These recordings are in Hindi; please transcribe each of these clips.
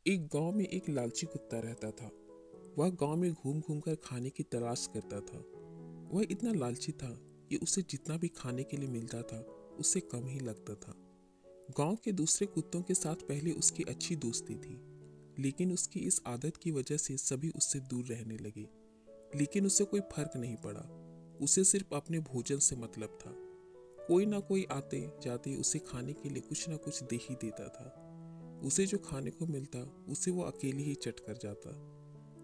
एक गांव में एक लालची कुत्ता रहता था। वह गांव में घूम घूम कर खाने की तलाश करता था। वह इतना लालची था कि उसे जितना भी खाने के लिए मिलता था उससे कम ही लगता था। गांव के दूसरे कुत्तों के साथ पहले उसकी अच्छी दोस्ती थी, लेकिन उसकी इस आदत की वजह से सभी उससे दूर रहने लगे। लेकिन उसे कोई फर्क नहीं पड़ा। उसे सिर्फ अपने भोजन से मतलब था। कोई ना कोई आते जाते उसे खाने के लिए कुछ ना कुछ दे ही देता था। उसे जो खाने को मिलता उसे वो अकेले ही चट कर जाता।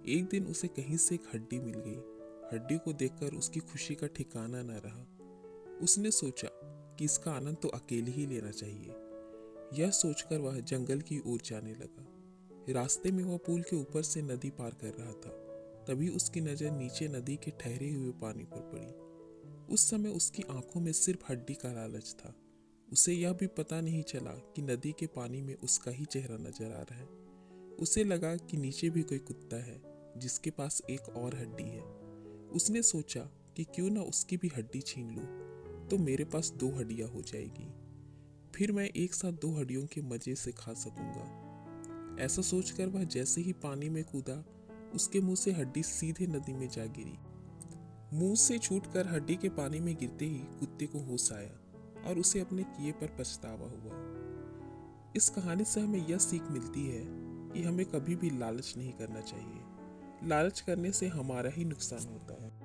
एक दिन उसे कहीं से एक हड्डी मिल गई। हड्डी को देखकर उसकी खुशी का ठिकाना न रहा। उसने सोचा कि इसका आनंद तो अकेले ही लेना चाहिए। यह सोचकर वह जंगल की ओर जाने लगा। रास्ते में वह पुल के ऊपर से नदी पार कर रहा था। तभी उसकी नजर नीचे नदी के ठहरे हुए पानी पर पड़ी। उस समय उसकी आंखों में सिर्फ हड्डी का लालच था। उसे यह भी पता नहीं चला कि नदी के पानी में उसका ही चेहरा नजर आ रहा है। उसे लगा कि नीचे भी कोई कुत्ता है जिसके पास एक और हड्डी है। उसने सोचा कि क्यों ना उसकी भी हड्डी छीन लूं, तो मेरे पास दो हड्डियां हो जाएगी। फिर मैं एक साथ दो हड्डियों के मजे से खा सकूंगा। ऐसा सोचकर वह जैसे ही पानी में कूदा, उसके मुंह से हड्डी सीधे नदी में जा गिरी। मुंह से छूटकर हड्डी के पानी में गिरते ही कुत्ते को होश आया और उसे अपने किए पर पछतावा हुआ। इस कहानी से हमें यह सीख मिलती है कि हमें कभी भी लालच नहीं करना चाहिए। लालच करने से हमारा ही नुकसान होता है।